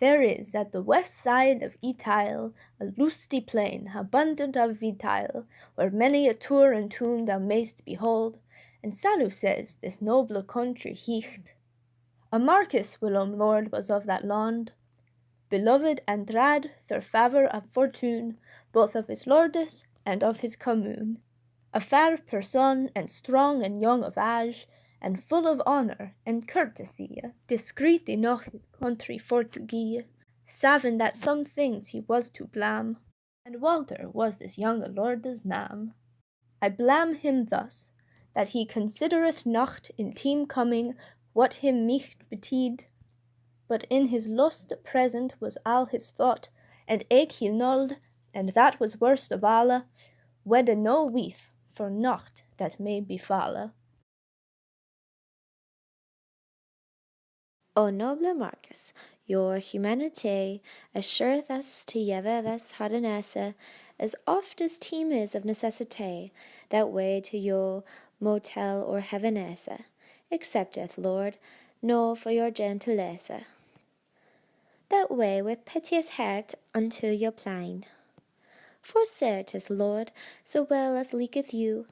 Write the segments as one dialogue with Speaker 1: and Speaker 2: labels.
Speaker 1: There is at the west side of Etyle a lusty plain, abundant of vitile, where many a tour and tune thou mayst behold, and Salu says this noble country hiecht. A marquis whilom lord was of that land, beloved and rad through favour and fortune, both of his lordes and of his commune. A fair person, and strong and young of age, and full of honour and courtesy, discreet enough his country for to gie, saving that some things he was to blame, and Walter was this young lorde's name. I blame him thus, that he considereth not in team coming what him micht betide, but in his lust present was all his thought, and eke he nulled, and that was worst of alle, wedde no wife for naught that may befalle.
Speaker 2: O noble Marcus, your humanity assureth us to yever this hardinesse, as oft as team is of necessity, that way to your motel or heavenesse, accepteth, Lord, no for your gentilesse. That way with piteous heart unto your plain. For certes, Lord, so well as leaketh you,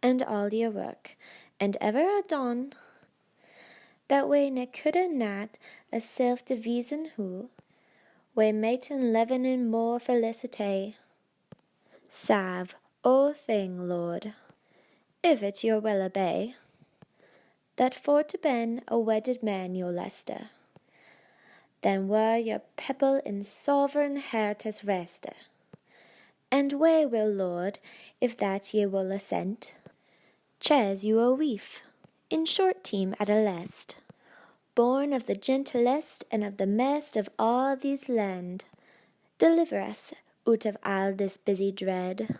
Speaker 2: and all your work, and ever adone, that way ne coulde not a self devisen who, way maten leven in more felicity. Salve, O thing, Lord, if it your will obey, that for to ben a wedded man your leste, then were your people in sovereign hertes reste. And way will, Lord, if that ye will assent, chase you a wife, in short team at a lest, born of the gentlest and of the mest of all these land, deliver us out of all this busy dread,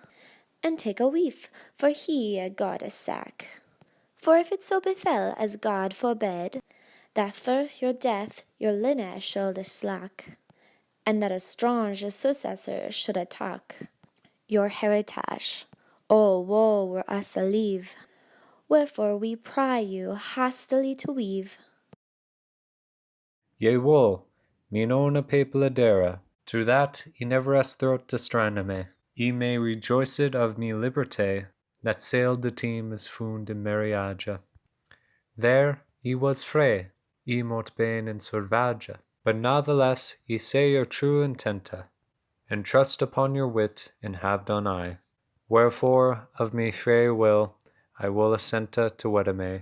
Speaker 2: and take a wife, for he a goddess sack. For if it so befell as God forbid, that for your death your lineage should slack, and that a strange successor should attack your heritage, oh woe were us alive, wherefore we pry you hastily to weave.
Speaker 3: Yea wool, mine own a people adera, through that he never has throat to strand me. Ye may rejoice it of me liberté, that sailed the team is found in mariage. There he was free, he mote been in sauvage, but natheless ye say your true intenta, and trust upon your wit, and have done I. Wherefore of me free will I will assenta to wed me,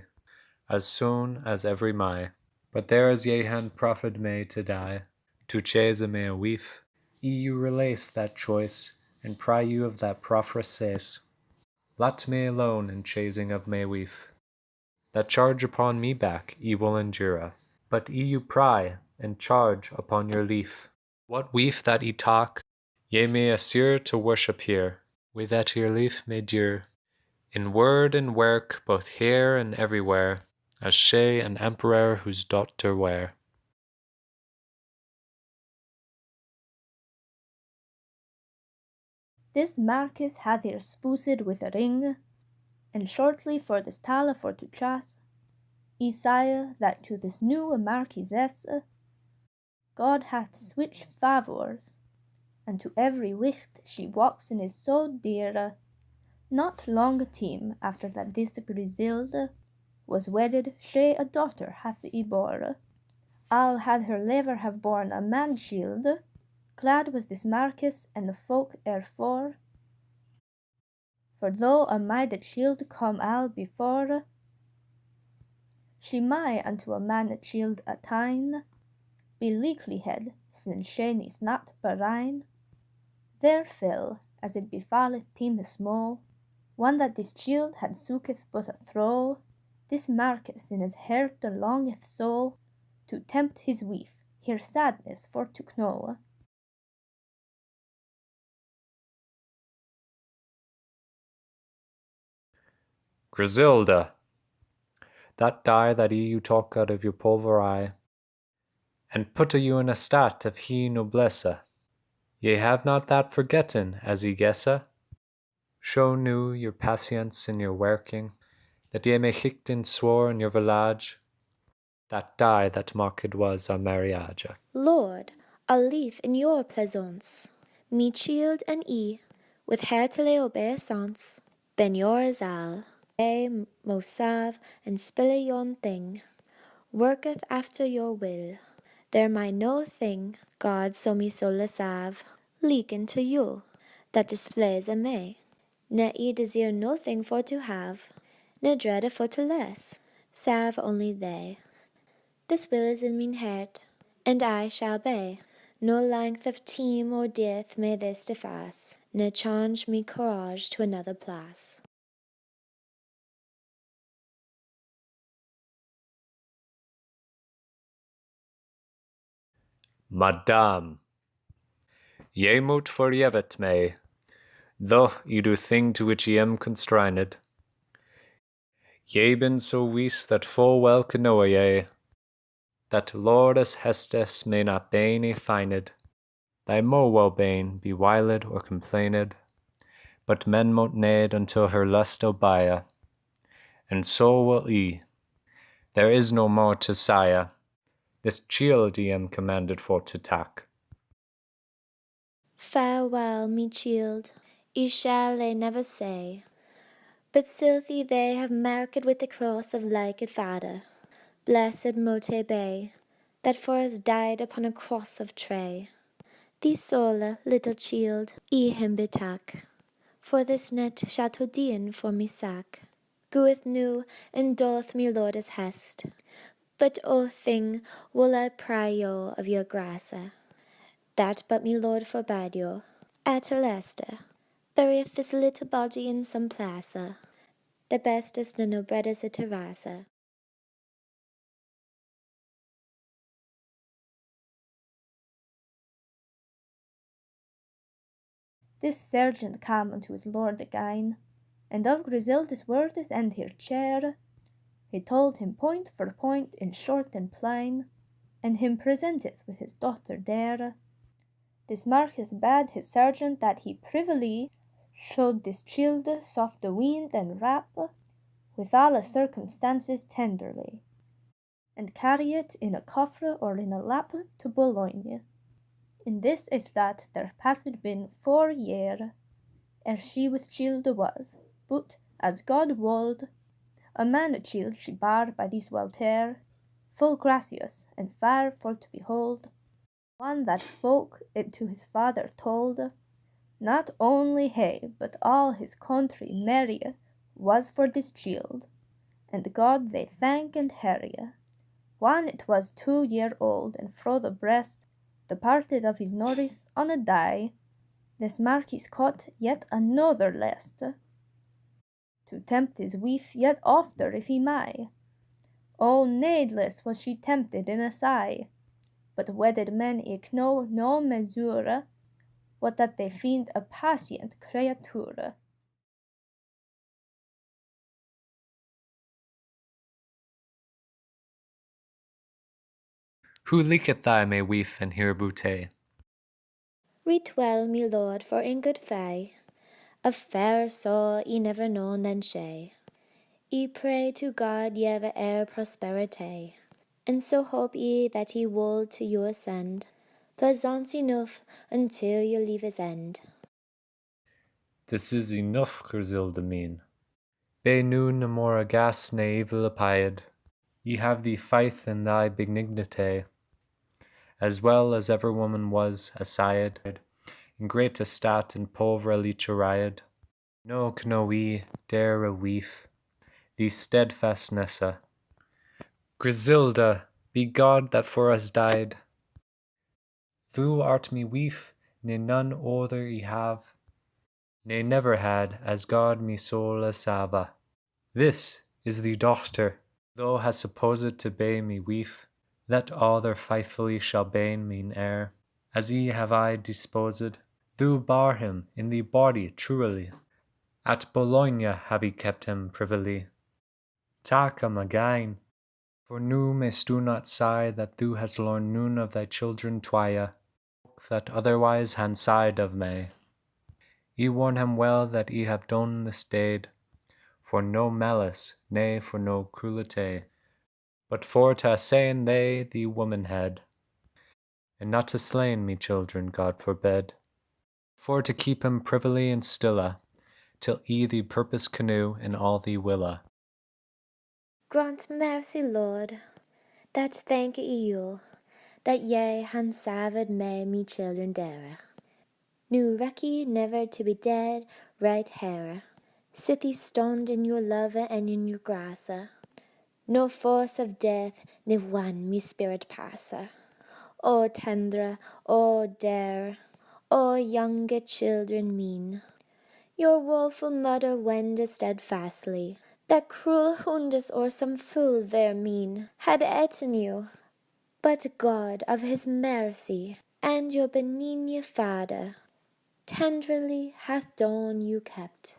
Speaker 3: as soon as every May. But there as ye hand proffered me to die, to chase me a wife, you relace that choice, and pry you of that proffer says, let me alone in chasing of me wife. That charge upon me back ye will endure, but you pry and charge upon your leaf. What wife that ye talk, ye may assure to worship here, with that your leaf may dure, in word and work both here and everywhere, as she an emperor whose daughter were.
Speaker 1: This marquis hath here spoosed with a ring, and shortly for this tale for to chas, I saye that to this new marquisesse God hath switched favours, and to every wicht she walks in is so dear. Not long time after that this Grisilde was wedded, she a daughter hath I bore. All had her lever have borne a man shield, glad was this marquis and the folk erefore. For though a maided shield come all before, she may unto a man shield attain, be likelihead, since she is not berine. There fell, as it befalleth team small, one that this shield had sooketh but a throw, this marquis in his heart longeth so, to tempt his wife, her sadness for to know.
Speaker 3: Griselda, that die that you talk out of your pulver eye, and put you in a stat of he noblesse, ye have not that forgotten as ye guesse. Show new your patience in your working, that ye may hicht in swore in your village, that die that mocked was our marriage.
Speaker 2: Lord, a leaf in your pleasance, me child and with heartily obeisance, ben yours all, mo sav and spille yon thing, worketh after your will. There might no thing, God so me soul sav, leaken to you, that displays a may. Ne desire nothing for to have, ne dread for to less, sav only they. This will is in mine heart, and I shall be. No length of time or death may this deface, ne change me courage to another place.
Speaker 3: Madame, ye moot forgevet me, though ye do thing to which ye am constrained. Ye been so wees that full well can know ye, that Lordus Hestes may not bane y fined. Thy mo well bane be wiled or complained, but men mote need until her lust obeye, and so will ye. There is no more to say. This child ye am commanded for to tak.
Speaker 2: Farewell, me child, ye shall they never say, but silthy they have marked with the cross of like father. Blessed mote be, that for us died upon a cross of tray. Thee sole, little child, ye him betak, for this net Chateaudien for me sack. Goeth new, and doth me Lord's hest, but o thing will I pray you of your grace, that but me Lord forbade you, at leste, burieth this little body in some place, the bestest and no breadest terrace.
Speaker 1: This sergeant came unto his lord again, and of Griselda's words and her chair, he told him point for point in short and plain, and him presenteth with his daughter there. This Marquis bade his sergeant that he privily showed this child soft the wind and wrap, with all circumstances tenderly, and carry it in a coffer or in a lap to Bologna. In this is that there passed been 4 year, ere she with child was, but, as God wold, a man child she bare by this weltere, full gracious and fair for to behold, one that folk it to his father told, not only he, but all his country merry was for this child, and God they thank and harry. When it was 2 year old, and fro the breast departed of his nourice on a day, this Marquis caught yet another lest, to tempt his wife yet ofter if he may. Oh, needless was she tempted in a sigh, but wedded men eke know no mesure, but that they find a patient creature.
Speaker 3: Who licketh thy may weef and hear boutte?
Speaker 2: Read well, me Lord, for in good fay, a fairer soul ye never known than she. Ye pray to God ye have e'er prosperity, and so hope ye that he will to you ascend, pleasance enough until you leave his end.
Speaker 3: This is enough, Griselda mean. Be nu no more aghast ne evil appied. Ye have thee faith in thy benignity, as well as ever woman was assayed, in great estate and povra lichariad. No can we dare a weef, thee steadfastness. Griselda, be God that for us died. Thou art me weef, ne none other ye have, ne never had, as God me soul sava. This is the daughter, thou hast supposed to be me weef, that other faithfully shall bane mine heir, as ye have I disposed. Thou bar him in the body truly, at Bologna have ye kept him privily. Tak him again, for nu mayst do not say that thou hast learned none of thy children twaya, that otherwise han side of me. Ye warn him well that ye have done this deed, for no malice, nay, for no cruelty, But for to assayn they the woman had, and not to slain me children, God forbid. For to keep him privily and stilla, till the purpose canoe and all the willa.
Speaker 2: Grant mercy, Lord, that thank you, that ye han saved me children dere. Nu recky never to be dead right here. Sit ye stoned in your love and in your grace. No force of death ne one me spirit passa. O tendre, o dare, o younge children mean. Your woeful mother wende steadfastly, that cruel hundes or some fool ver mean had eaten you, but God of his mercy and your benigne Father tenderly hath done you kept.